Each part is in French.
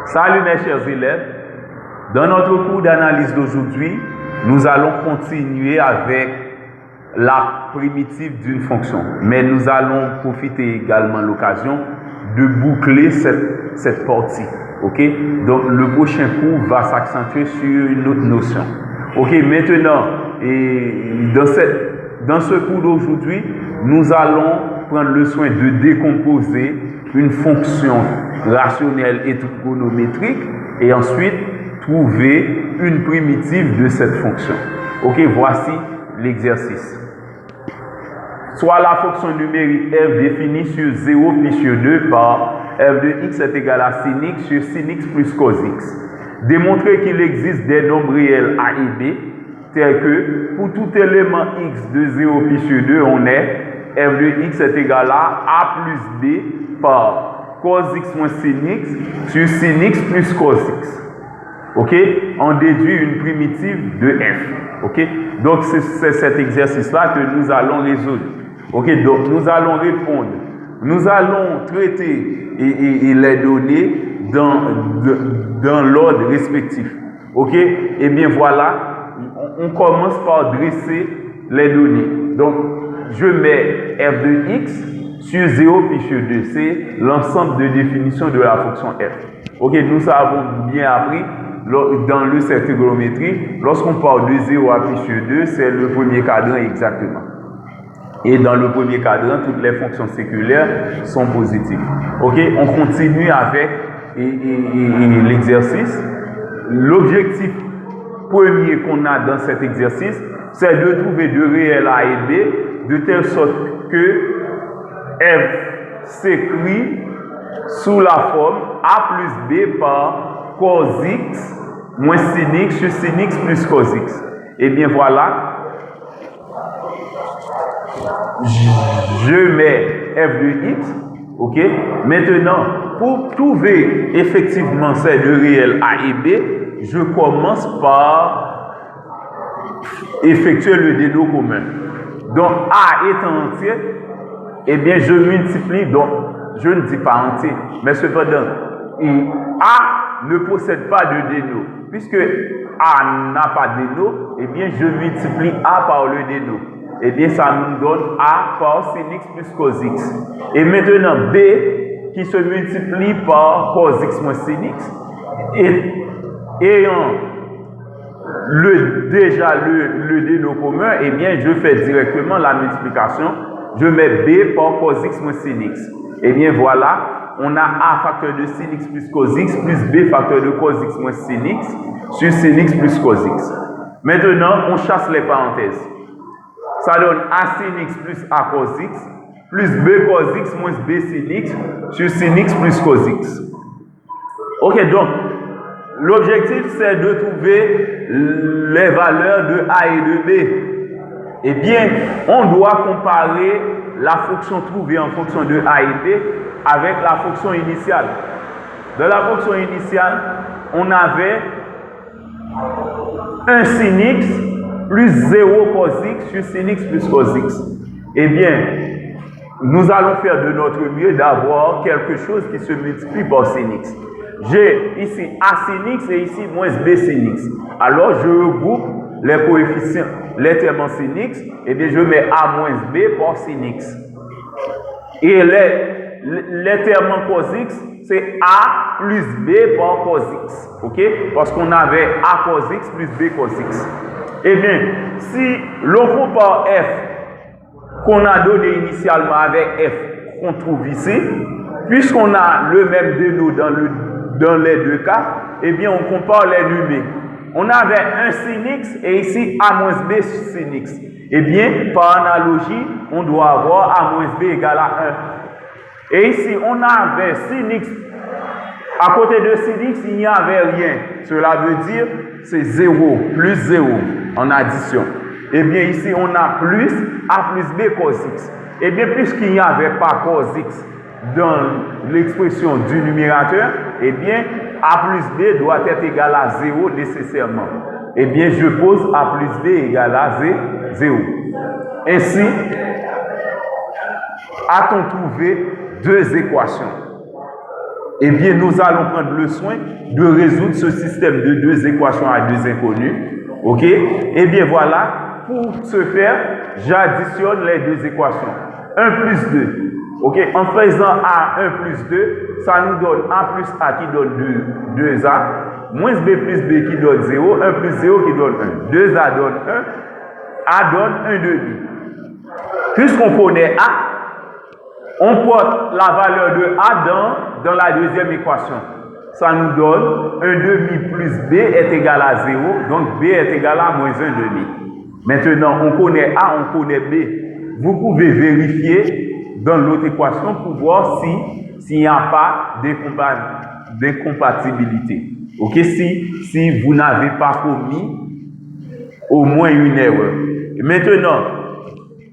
Salut mes chers élèves, dans notre cours d'analyse d'aujourd'hui, nous allons continuer avec la primitive d'une fonction, mais nous allons profiter également de l'occasion de boucler cette partie. Ok? Donc le prochain cours va s'accentuer sur une autre notion. Ok, maintenant, dans ce cours d'aujourd'hui, nous allons prendre le soin de décomposer une fonction rationnelle et trigonométrique et ensuite trouver une primitive de cette fonction. Ok, voici l'exercice. Soit la fonction numérique f définie sur 0 puis sur 2 par f de x est égal à sin x sur sin x plus cos x. Démontrer qu'il existe des nombres réels a et b, tels que pour tout élément x de 0 puis sur 2, on est f de x est égal à plus b par cos x moins sin x sur sin x plus cos x. Ok? On déduit une primitive de f. Ok? Donc c'est cet exercice-là que nous allons résoudre. Ok? Donc nous allons répondre. Nous allons traiter et les données dans l'ordre respectif. Ok? Et bien voilà, on commence par dresser les données. Donc je mets f de x sur 0 puis sur 2. C'est l'ensemble de définition de la fonction f. Ok? Nous avons bien appris dans le cercle trigonométrique, lorsqu'on parle de 0 à pi sur 2, c'est le premier cadran exactement. Et dans le premier cadran, toutes les fonctions séculaires sont positives. Ok, on continue avec l'exercice. L'objectif premier qu'on a dans cet exercice, c'est de trouver deux réels a et b, de telle sorte que f s'écrit sous la forme a plus b par cos x moins sin x sur sin x plus cos x. Et bien voilà, je mets f de x, ok? Maintenant, pour trouver effectivement ces deux réels a et b, je commence par effectuer le déno commun. Donc a étant entier, eh bien je multiplie, donc je ne dis pas entier, mais cependant, a ne possède pas de déno. Puisque a n'a pas de déno, eh bien je multiplie a par le déno. Eh bien ça nous donne a par sin x plus cos x. Et maintenant b qui se multiplie par cos x moins sin x, et ayant déjà le déno commun, eh bien je fais directement la multiplication. Je mets b par cos x moins sin x. Eh bien voilà, on a a facteur de sin x plus cos x plus b facteur de cos x moins sin x sur sin x plus cos x. Maintenant, on chasse les parenthèses. Ça donne a sin x plus a cos x plus b cos x moins b sin x sur sin x plus cos x. Ok, donc l'objectif c'est de trouver les valeurs de a et de b. Eh bien, on doit comparer la fonction trouvée en fonction de a et b avec la fonction initiale. Dans la fonction initiale, on avait un sin x plus 0 cos x sur sin x plus cos x. Eh bien, nous allons faire de notre mieux d'avoir quelque chose qui se multiplie par sin x. J'ai ici a sin x et ici moins b sin x. Alors, je regroupe les coefficients, les termes en sin x, et bien je mets a moins b par sin x. Et les termes en cos x, c'est a plus b par cos x. Ok? Parce qu'on avait a cos x plus b cos x. Eh bien, si l'on compare f qu'on a donné initialement avec f qu'on trouve ici, puisqu'on a le même déno dans les deux cas, eh bien on compare les numés. On avait un sin x et ici a moins b sin x. Eh bien, par analogie, on doit avoir a moins b égale à 1. Et ici, on avait sin x. À côté de sin x, il n'y avait rien. Cela veut dire c'est 0, plus 0 en addition. Eh bien, ici, on a plus a plus b cos x. Eh bien, puisqu'il n'y avait pas cos x dans l'expression du numérateur, eh bien, a plus b doit être égal à 0 nécessairement. Eh bien, je pose a plus b égale à 0. Ainsi, a-t-on trouvé deux équations. eh bien, nous allons prendre le soin de résoudre ce système de deux équations à deux inconnus. OK? Eh bien, voilà. Pour ce faire, j'additionne les deux équations. 1 plus 2. OK? En faisant A 1 plus 2, ça nous donne A plus A qui donne 2A, moins B plus B qui donne 0, 1 plus 0 qui donne 1. 2A donne 1, A donne 1 demi. Puisqu'on connaît A, on porte la valeur de A dans la deuxième équation. Ça nous donne 1 demi plus B est égal à 0, donc B est égal à moins 1 demi. Maintenant, on connaît A, on connaît B. Vous pouvez vérifier dans l'autre équation pour voir s'il n'y a pas d'incompatibilité. OK? Si vous n'avez pas commis au moins une erreur. Maintenant,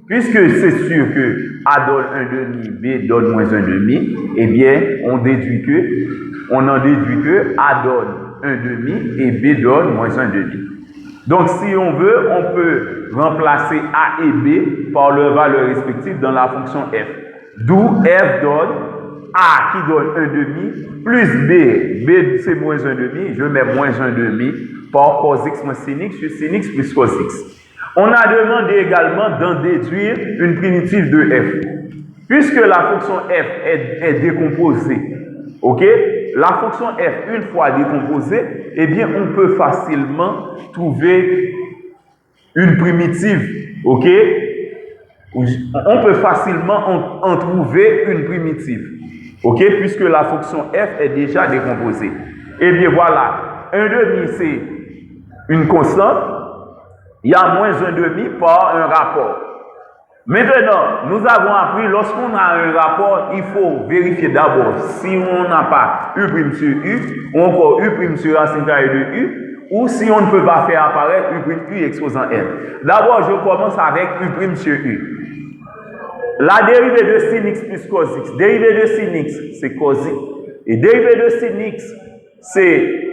puisque c'est sûr que A donne 1 demi, B donne moins 1 demi, eh bien, on en déduit que A donne 1 demi et B donne moins 1 demi. Donc, si on veut, on peut remplacer A et B par leurs valeurs respectives dans la fonction f. D'où f donne A qui donne 1 demi plus B. B c'est moins 1 demi, je mets moins 1 demi par cos x moins sin x sur sin x plus cos x. On a demandé également d'en déduire une primitive de f. Puisque la fonction f est décomposée, ok? La fonction f, une fois décomposée, eh bien, on peut facilement trouver une primitive, ok? On peut facilement en trouver une primitive, ok? Puisque la fonction f est déjà décomposée. Eh bien, voilà, 1 demi, c'est une constante. Il y a moins 1 demi par un rapport. Maintenant, nous avons appris, lorsqu'on a un rapport, il faut vérifier d'abord si on n'a pas U' sur U, ou encore U' sur racine carrée de U, ou si on ne peut pas faire apparaître U' exposant N. D'abord, je commence avec U' sur U. La dérivée de sin x plus cos x. Dérivée de sin x, c'est cos x. Et dérivée de sin x, c'est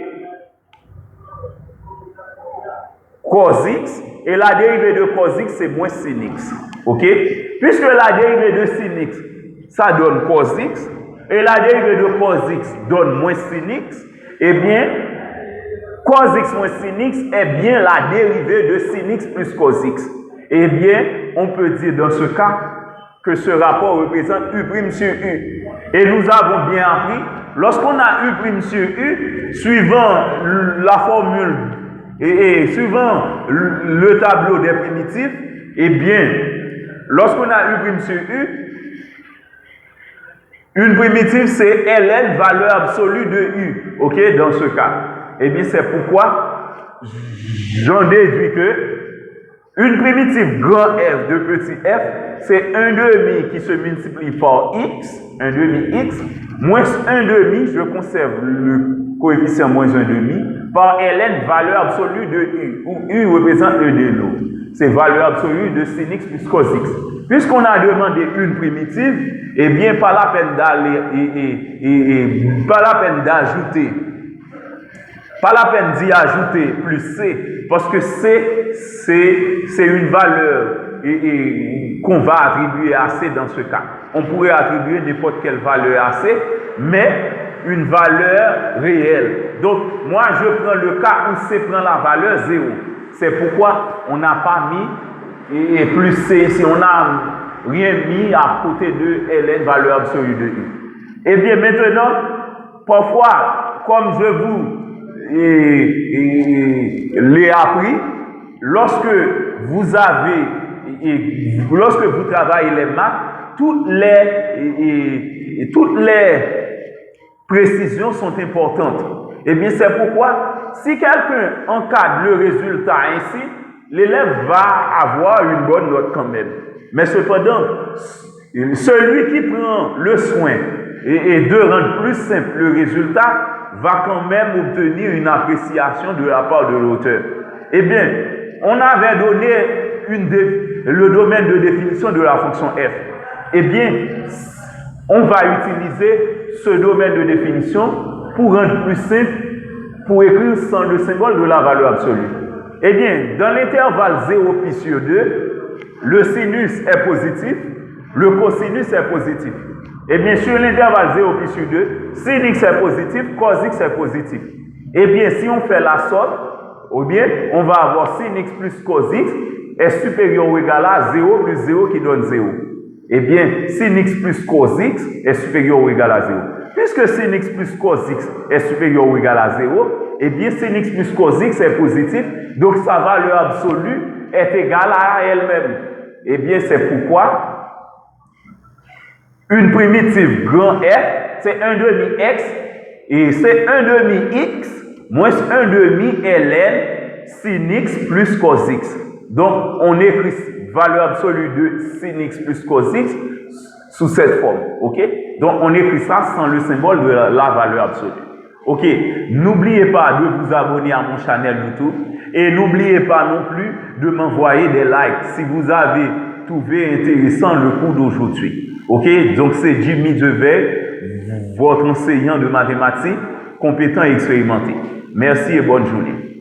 cos x. Et la dérivée de cos x, c'est moins sin x. OK? Puisque la dérivée de sin x, ça donne cos x, et la dérivée de cos x donne moins sin x, eh bien, cos x moins sin x est bien la dérivée de sin x plus cos x. Eh bien, on peut dire dans ce cas que ce rapport représente U' sur U. Et nous avons bien appris, lorsqu'on a U' sur U, suivant la formule et suivant le tableau des primitifs, eh bien, lorsqu'on a U' sur U, une primitive c'est ln valeur absolue de U. OK, dans ce cas. Eh bien, c'est pourquoi j'en déduis que une primitive grand F de petit f, c'est 1 demi qui se multiplie par x, 1 demi x, moins 1 demi, je conserve le coefficient moins 1 demi, par ln valeur absolue de U, où U représente le déno. C'est valeur absolue de sin x plus cos x. Puisqu'on a demandé une primitive, eh bien, pas la peine d'ajouter. Pas la peine d'y ajouter plus C, parce que C, c'est une valeur qu'on va attribuer à C dans ce cas. On pourrait attribuer n'importe quelle valeur à C, mais une valeur réelle. Donc, moi, je prends le cas où C prend la valeur 0. C'est pourquoi on n'a pas mis plus C ici. On n'a rien mis à côté de ln, valeur absolue de U. Eh bien, maintenant, parfois, comme je vous l'ai appris, lorsque vous travaillez les maths, toutes les précisions sont importantes. Eh bien, c'est pourquoi, si quelqu'un encadre le résultat ainsi, l'élève va avoir une bonne note quand même. Mais cependant, celui qui prend le soin de rendre plus simple le résultat va quand même obtenir une appréciation de la part de l'auteur. Eh bien, on avait donné le domaine de définition de la fonction f. Eh bien, on va utiliser ce domaine de définition pour rendre plus simple, pour écrire sans le symbole de la valeur absolue. Eh bien, dans l'intervalle 0 pi sur 2, le sinus est positif, le cosinus est positif. Eh bien, sur l'intervalle 0 plus sur 2, sin x est positif, cos x est positif. Eh bien, si on fait la somme, ou bien, on va avoir sin x plus cos x est supérieur ou égal à 0 plus 0 qui donne 0. Eh bien, sin x plus cos x est supérieur ou égal à 0. Puisque sin x plus cos x est supérieur ou égal à 0, eh bien, sin x plus cos x est positif, donc sa valeur absolue est égale à elle-même. Eh bien, c'est pourquoi une primitive grand F, c'est 1 demi x, et c'est 1 demi x moins 1 demi ln sin x plus cos x. Donc, on écrit valeur absolue de sin x plus cos x sous cette forme. Ok? Donc, on écrit ça sans le symbole de la valeur absolue. Ok? N'oubliez pas de vous abonner à mon channel YouTube et n'oubliez pas non plus de m'envoyer des likes si vous avez trouvé intéressant le cours d'aujourd'hui. Ok? Donc, c'est Jimmy Devers, votre enseignant de mathématiques, compétent et expérimenté. Merci et bonne journée.